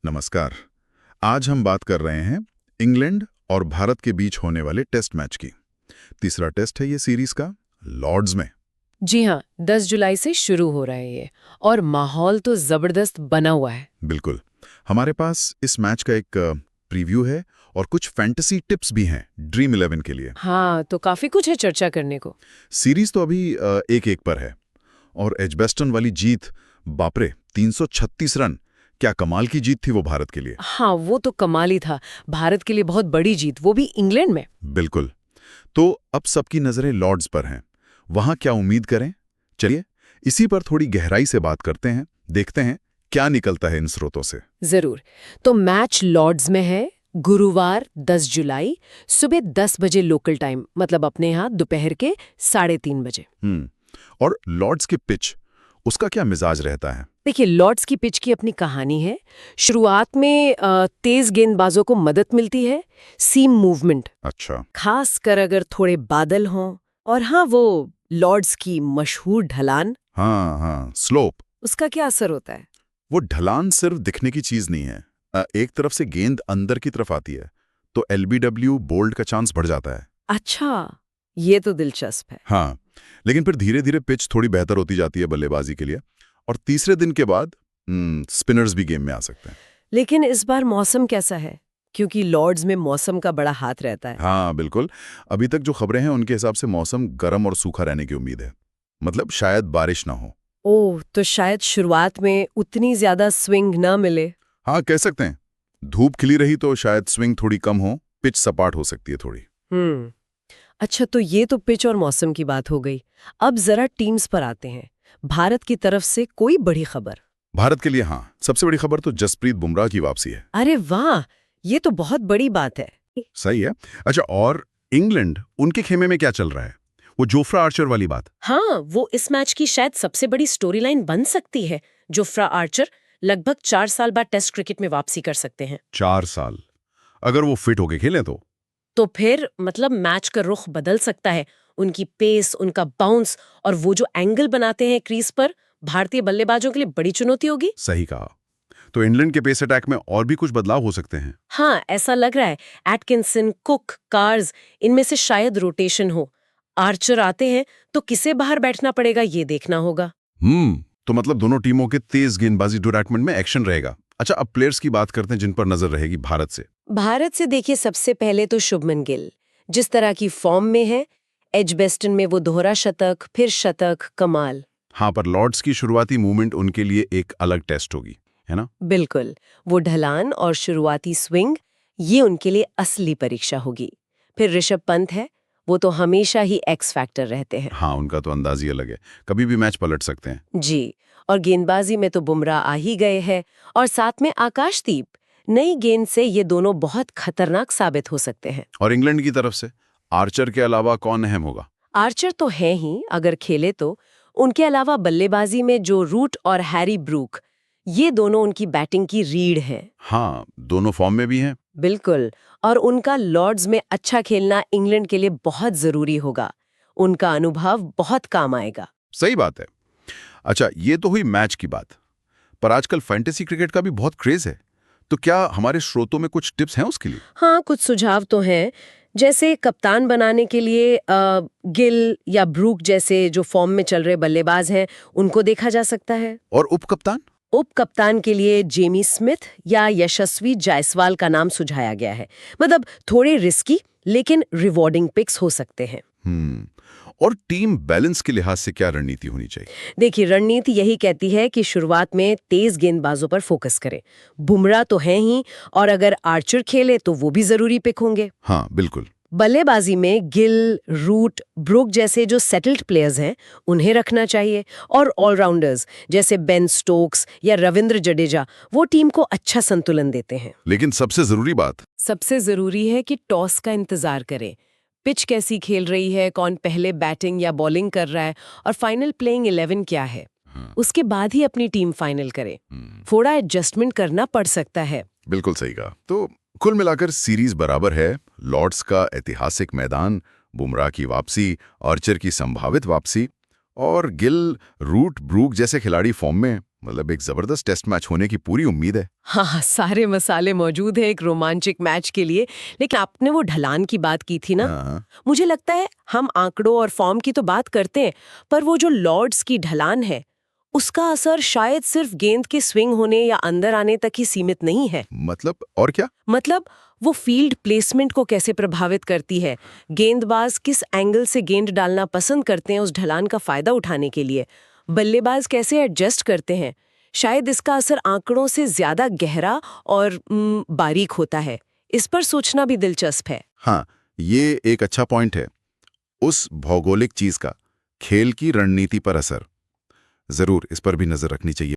नमस्कार। आज हम बात कर रहे हैं इंग्लैंड और भारत के बीच होने वाले टेस्ट मैच की। तीसरा टेस्ट है ये सीरीज का, लॉर्ड्स में। जी हाँ, 10 जुलाई से शुरू हो रहा है ये। और माहौल तो जबरदस्त बना हुआ है। बिल्कुल। हमारे पास इस मैच का एक प्रीव्यू है और कुछ फैंटेसी टिप्स भी हैं ड्रीम 11 के लिए। हाँ, तो काफी कुछ है चर्चा करने को। सीरीज तो अभी 1-1 पर है और एजबेस्टन वाली जीत, बापरे, 336 रन, क्या कमाल की जीत थी वो भारत के लिए। हाँ, वो तो कमाल ही था। भारत के लिए बहुत बड़ी जीत, वो भी इंग्लैंड में। बिल्कुल। तो अब सबकी नजरें लॉर्ड्स पर हैं। वहां क्या उम्मीद करें? चलिए इसी पर थोड़ी गहराई से बात करते हैं, देखते हैं क्या निकलता है इन स्रोतों से। जरूर। तो मैच लॉर्ड्स में है गुरुवार 10 जुलाई सुबह 10 बजे लोकल टाइम, मतलब अपने यहाँ दोपहर के 3:30 बजे। और लॉर्ड्स की पिच, उसका क्या मिजाज रहता है? देखिए, लॉर्ड्स की पिच की अपनी कहानी है। शुरुआत में तेज गेंदबाजों को मदद मिलती है, सीम मूवमेंट, अच्छा। खास कर अगर थोड़े बादल हों। और हाँ, वो लॉर्ड्स की मशहूर ढलान, हाँ, स्लोप। उसका क्या असर होता है? वो ढलान सिर्फ दिखने की चीज नहीं है। एक तरफ से गेंद अंदर की तरफ आती है तो एलबीडब्ल्यू बोल्ड का चांस बढ़ जाता है। अच्छा, ये तो दिलचस्प है। हाँ, लेकिन फिर धीरे धीरे पिच थोड़ी बेहतर होती जाती है बल्लेबाजी के लिए, और तीसरे दिन के बाद स्पिनर्स भी गेम में आ सकते हैं। लेकिन इस बार मौसम कैसा है? क्योंकि लॉर्ड्स में मौसम का बड़ा हाथ रहता है। हाँ बिल्कुल। अभी तक जो खबरें हैं उनके हिसाब से मौसम गर्म और सूखा रहने की उम्मीद है, मतलब शायद बारिश ना हो। ओह, तो शायद शुरुआत में उतनी ज्यादा स्विंग ना मिले। हाँ, कह सकते हैं। धूप खिली रही तो शायद स्विंग थोड़ी कम हो, पिच सपाट हो सकती है थोड़ी। हम्म। अच्छा, तो ये तो पिच और मौसम की बात हो गई। अब जरा टीम्स पर आते हैं। भारत की तरफ से कोई बड़ी खबर? भारत के लिए हाँ, सबसे बड़ी खबर तो जसप्रीत बुमराह की वापसी है। अरे वाह, ये तो बहुत बड़ी बात है। सही है। अच्छा, और इंग्लैंड, उनके खेमे में क्या चल रहा है? वो जोफ्रा आर्चर वाली बात। हाँ, वो इस मैच की शायद सबसे बड़ी स्टोरी लाइन बन सकती है। जोफ्रा आर्चर लगभग 4 साल बाद टेस्ट क्रिकेट में वापसी कर सकते हैं। 4 साल? अगर वो फिट होके खेलें तो फिर मतलब मैच का रुख बदल सकता है। उनकी पेस, उनका बाउंस और वो जो एंगल बनाते हैं क्रीज पर, भारतीय बल्लेबाजों के लिए बड़ी चुनौती होगी। सही कहा। तो इंग्लैंड के पेस अटैक में और भी कुछ बदलाव हो सकते हैं। हाँ, ऐसा लग रहा है। एटकिंसन, कुक, कार्स, इनमें से शायद रोटेशन हो। आर्चर आते हैं तो किसे बाहर बैठना पड़ेगा, ये देखना होगा। तो मतलब दोनों टीमों के तेज गेंदबाजी टूर्नामेंट में एक्शन रहेगा। अच्छा, अब प्लेयर्स की बात करते हैं जिन पर नजर रहेगी भारत से। भारत से देखिए, सबसे पहले तो शुभमन गिल, जिस तरह की फॉर्म में है। एजबेस्टन में वो दोहरा शतक, फिर शतक, कमाल। हाँ, पर लॉर्ड्स की शुरुआती मूवमेंट उनके लिए एक अलग टेस्ट होगी, है ना? बिल्कुल, वो ढलान और शुरुआती स्विंग, ये उनके लिए असली परीक्षा होगी। फिर ऋषभ पंत है, वो तो हमेशा ही एक्स फैक्टर रहते हैं। हाँ, उनका तो अंदाज ही अलग है, कभी भी मैच पलट सकते हैं। जी, और गेंदबाजी में तो बुमराह आ ही गए हैं, और साथ में आकाशदीप। नई गेंद से ये दोनों बहुत खतरनाक साबित हो सकते हैं। और इंग्लैंड की तरफ से आर्चर के अलावा कौन अहम होगा? आर्चर तो है ही, अगर खेले तो। उनके अलावा बल्लेबाजी में जो रूट और हैरी ब्रूक, ये दोनों उनकी बैटिंग की रीढ़ हैं। हाँ, दोनों फॉर्म में भी हैं। बिल्कुल, और उनका लॉर्ड्स में अच्छा खेलना इंग्लैंड के लिए बहुत जरूरी होगा। उनका अनुभव बहुत काम आएगा। सही बात है। अच्छा, ये तो हुई मैच की बात, पर आजकल फैंटेसी क्रिकेट का भी बहुत क्रेज है, तो क्या हमारे श्रोतों में कुछ टिप्स हैं उसके लिए? हाँ, कुछ सुझाव तो हैं। जैसे कप्तान बनाने के लिए गिल या ब्रूक जैसे जो फॉर्म में चल रहे बल्लेबाज हैं, उनको देखा जा सकता है। और उप कप्तान? उप कप्तान के लिए जेमी स्मिथ या यशस्वी जायसवाल का नाम सुझाया गया है। मतलब थोड़े रिस्की लेकिन रिवॉर्डिंग पिक्स हो सकते हैं। और टीम बैलेंस के लिहाज से क्या रणनीति होनी चाहिए? देखिए, रणनीति यही कहती है कि शुरुआत में तेज गेंदबाजों पर फोकस करें। बुमराह तो हैं ही, और अगर आर्चर खेले तो वो भी जरूरी पिक होंगे। हाँ बिल्कुल। बल्लेबाजी में गिल, रूट, ब्रूक जैसे जो सेटल्ड प्लेयर्स हैं, उन्हें रखना चाहिए। और ऑलराउंडर्स जैसे बेन स्टोक्स या रविंद्र जडेजा, वो टीम को अच्छा संतुलन देते हैं। लेकिन सबसे सबसे जरूरी है कि टॉस का इंतजार करें। पिच कैसी खेल रही है, कौन पहले बैटिंग या बॉलिंग कर रहा है, और फाइनल प्लेइंग 11 क्या है। उसके बाद ही अपनी टीम फाइनल करें। थोड़ा एडजस्टमेंट करना पड़ सकता है। बिल्कुल सही कहा। तो कुल मिलाकर सीरीज बराबर है। लॉर्ड्स का ऐतिहासिक मैदान, बुमराह की वापसी, आर्चर की संभावित वापसी, और गिल, रूट, ब्रूक जैसे खिलाड़ी फॉर्म में, मतलब एक जबरदस्त टेस्ट मैच होने की पूरी उम्मीद है। हाँ, सारे मसाले मौजूद हैं एक रोमांचक मैच के लिए। लेकिन आपने वो ढलान की बात की थी ना, हाँ, मुझे लगता है हम आंकड़ों और फॉर्म की तो बात करते हैं, पर वो जो लॉर्ड्स की ढलान है, उसका असर शायद सिर्फ गेंद के स्विंग होने या अंदर आने तक ही सीमित नहीं है। मतलब और क्या? मतलब वो फील्ड प्लेसमेंट को कैसे प्रभावित करती है। गेंदबाज किस एंगल से गेंद डालना पसंद करते हैं उस ढलान का फायदा उठाने के लिए, बल्लेबाज कैसे एडजस्ट करते हैं, शायद इसका असर आंकड़ों से ज्यादा गहरा और बारीक होता है। इस पर सोचना भी दिलचस्प है। हाँ, ये एक अच्छा पॉइंट है। उस भौगोलिक चीज का खेल की रणनीति पर असर जरूर, इस पर भी नजर रखनी चाहिए।